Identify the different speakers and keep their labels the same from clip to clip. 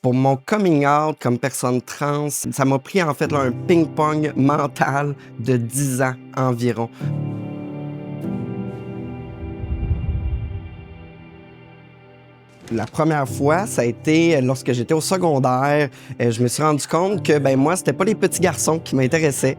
Speaker 1: Pour mon coming out comme personne trans, ça m'a pris en fait là, un ping-pong mental de 10 ans environ. La première fois, ça a été lorsque j'étais au secondaire. Je me suis rendu compte que moi, c'était pas les petits garçons qui m'intéressaient,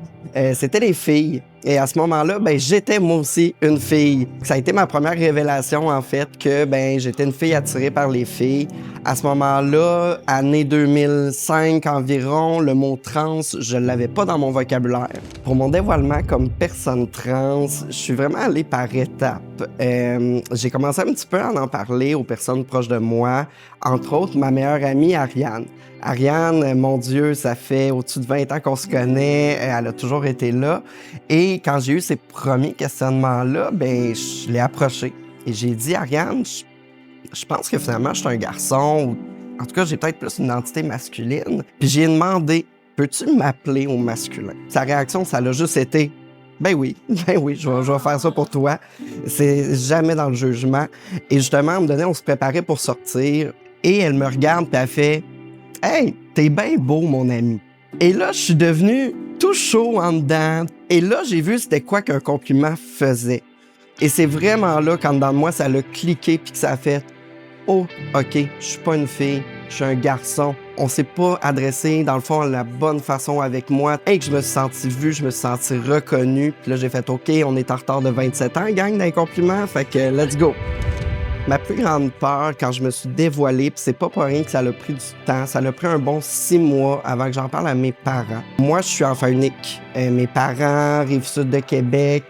Speaker 1: c'était les filles. Et à ce moment-là, j'étais moi aussi une fille. Ça a été ma première révélation, en fait, que j'étais une fille attirée par les filles. À ce moment-là, année 2005 environ, le mot trans, je l'avais pas dans mon vocabulaire. Pour mon dévoilement comme personne trans, je suis vraiment allé par étapes. J'ai commencé un petit peu à en parler aux personnes proches de moi, entre autres ma meilleure amie Ariane. Ariane, mon Dieu, ça fait au-dessus de 20 ans qu'on se connaît, elle a toujours été là. Et quand j'ai eu ces premiers questionnements-là, je l'ai approchée. Et j'ai dit, Ariane, je pense que finalement, je suis un garçon, ou en tout cas, j'ai peut-être plus une identité masculine. Puis j'ai demandé, peux-tu m'appeler au masculin? Sa réaction, ça l'a juste été, ben oui, je vais faire ça pour toi. C'est jamais dans le jugement. Et justement, à un moment donné, on se préparait pour sortir. Et elle me regarde, puis elle fait, hey, t'es bien beau, mon ami. Et là, je suis devenu tout chaud en dedans. Et là, j'ai vu c'était quoi qu'un compliment faisait. Et c'est vraiment là, quand dans moi, ça l'a cliqué puis que ça a fait « Oh, OK, je suis pas une fille, je suis un garçon. » On s'est pas adressé, dans le fond, de la bonne façon avec moi. Et que je me suis senti vu, je me suis senti reconnu. Puis là, j'ai fait « OK, on est en retard de 27 ans, gang, d'un compliment. Fait que let's go. » Ma plus grande peur quand je me suis dévoilé, puis c'est pas pour rien que ça a pris du temps, ça a pris un bon 6 mois avant que j'en parle à mes parents. Moi, je suis enfant unique. Mes parents, Rive-Sud de Québec,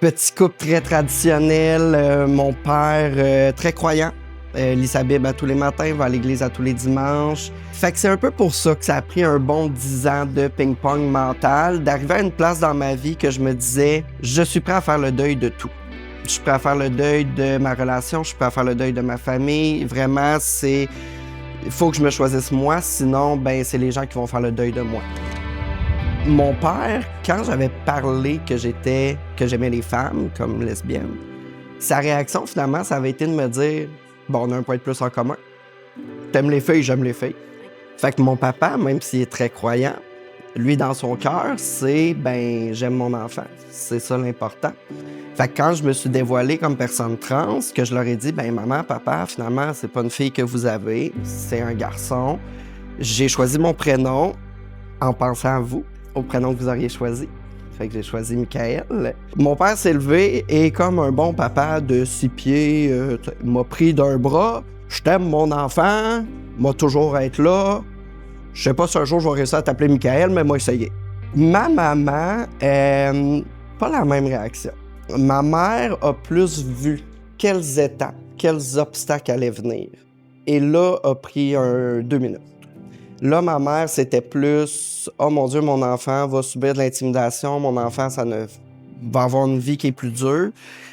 Speaker 1: petit couple très traditionnel, mon père très croyant, lit sa Bible à tous les matins, va à l'église à tous les dimanches. Fait que c'est un peu pour ça que ça a pris un bon 10 ans de ping-pong mental, d'arriver à une place dans ma vie que je me disais, je suis prêt à faire le deuil de tout. Je suis prêt à faire le deuil de ma relation, je suis prêt à faire le deuil de ma famille. Vraiment, il faut que je me choisisse moi, sinon, c'est les gens qui vont faire le deuil de moi. Mon père, quand j'avais parlé que j'aimais les femmes comme lesbienne, sa réaction, finalement, ça avait été de me dire, bon, on a un point de plus en commun. T'aimes les filles, j'aime les filles. Fait que mon papa, même s'il est très croyant, lui, dans son cœur, c'est, j'aime mon enfant. C'est ça l'important. Fait que quand je me suis dévoilé comme personne trans, que je leur ai dit, maman, papa, finalement, c'est pas une fille que vous avez, c'est un garçon. J'ai choisi mon prénom en pensant à vous, au prénom que vous auriez choisi. Fait que j'ai choisi Michael. Mon père s'est levé et comme un bon papa de 6 pieds, m'a pris d'un bras. Je t'aime, mon enfant, m'a toujours être là. Je sais pas si un jour je vais réussir à t'appeler Michael, mais moi, essayer. Ma maman, pas la même réaction. Ma mère a plus vu quelles étapes, quels obstacles allaient venir. Et là, a pris 2 minutes. Là, ma mère, c'était plus « Oh mon Dieu, mon enfant va subir de l'intimidation, mon enfant, va avoir une vie qui est plus dure. »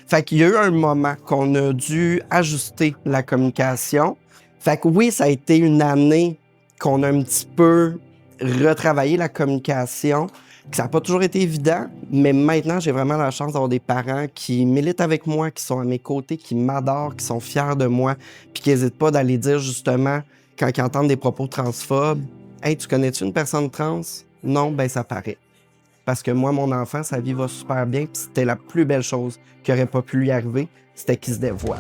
Speaker 1: Fait qu'il y a eu un moment qu'on a dû ajuster la communication. Fait que oui, ça a été une année qu'on a un petit peu retravaillé la communication. Ça n'a pas toujours été évident, mais maintenant, j'ai vraiment la chance d'avoir des parents qui militent avec moi, qui sont à mes côtés, qui m'adorent, qui sont fiers de moi, puis qui n'hésitent pas d'aller dire justement, quand ils entendent des propos transphobes, « Hey, tu connais-tu une personne trans? » Non, ça paraît. Parce que moi, mon enfant, sa vie va super bien, puis c'était la plus belle chose qui aurait pas pu lui arriver, c'était qu'il se dévoile.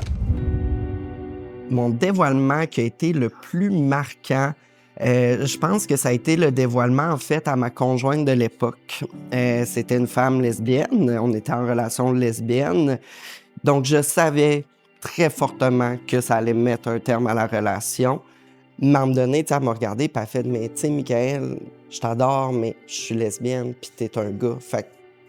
Speaker 1: Mon dévoilement qui a été le plus marquant, je pense que ça a été le dévoilement, en fait, à ma conjointe de l'époque. C'était une femme lesbienne, on était en relation lesbienne, donc je savais très fortement que ça allait mettre un terme à la relation. Mais à un moment donné, elle m'a regardé et elle a fait « Mais tu sais, Michael, je t'adore, mais je suis lesbienne puis t'es un gars, fait que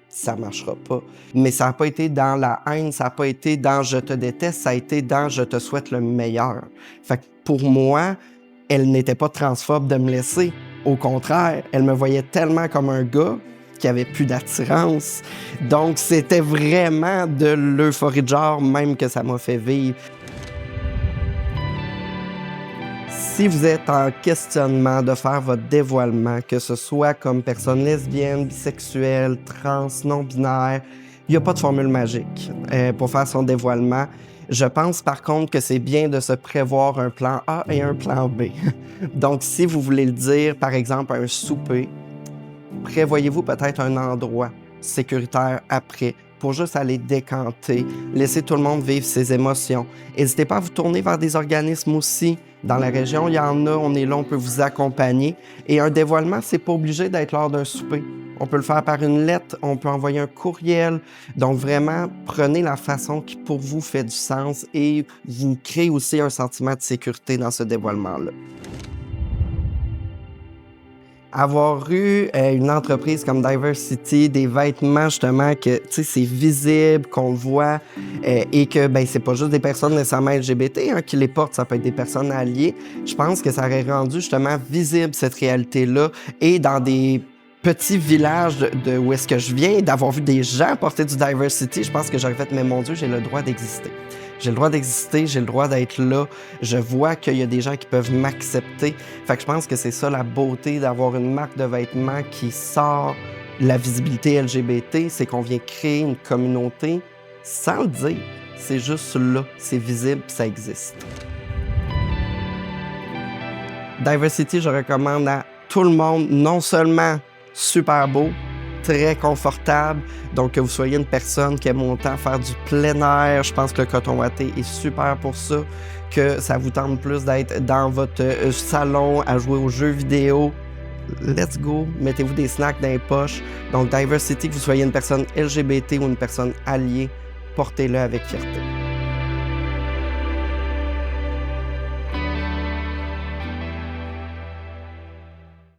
Speaker 1: ça marchera pas. » Mais ça n'a pas été dans la haine, ça n'a pas été dans « je te déteste », ça a été dans « je te souhaite le meilleur ». Fait que pour moi, elle n'était pas transphobe de me laisser. Au contraire, elle me voyait tellement comme un gars qui avait plus d'attirance. Donc, c'était vraiment de l'euphorie de genre même que ça m'a fait vivre. Si vous êtes en questionnement de faire votre dévoilement, que ce soit comme personne lesbienne, bisexuelle, trans, non-binaire, il n'y a pas de formule magique pour faire son dévoilement. Je pense par contre que c'est bien de se prévoir un plan A et un plan B. Donc, si vous voulez le dire, par exemple, à un souper, prévoyez-vous peut-être un endroit sécuritaire après pour juste aller décanter, laisser tout le monde vivre ses émotions. N'hésitez pas à vous tourner vers des organismes aussi. Dans la région, il y en a, on est là, on peut vous accompagner. Et un dévoilement, c'est pas obligé d'être lors d'un souper. On peut le faire par une lettre, on peut envoyer un courriel. Donc vraiment, prenez la façon qui pour vous fait du sens et vous créez aussi un sentiment de sécurité dans ce dévoilement-là. Avoir eu une entreprise comme Diversity, des vêtements justement que tu sais c'est visible, qu'on le voit et que ben c'est pas juste des personnes nécessairement LGBT qui les portent, ça peut être des personnes alliées. Je pense que ça aurait rendu justement visible cette réalité-là et dans des petits villages de où est-ce que je viens, d'avoir vu des gens porter du Diversity, je pense que j'aurais fait mais mon Dieu, j'ai le droit d'exister. J'ai le droit d'exister, j'ai le droit d'être là. Je vois qu'il y a des gens qui peuvent m'accepter. Fait que je pense que c'est ça la beauté d'avoir une marque de vêtements qui sort la visibilité LGBT, c'est qu'on vient créer une communauté sans le dire. C'est juste là, c'est visible, ça existe. Diversity, je recommande à tout le monde, non seulement super beau, très confortable. Donc, que vous soyez une personne qui aime autant faire du plein air, je pense que le coton watté est super pour ça. Que ça vous tente plus d'être dans votre salon à jouer aux jeux vidéo. Let's go! Mettez-vous des snacks dans les poches. Donc, Diversity, que vous soyez une personne LGBT ou une personne alliée, portez-le avec fierté.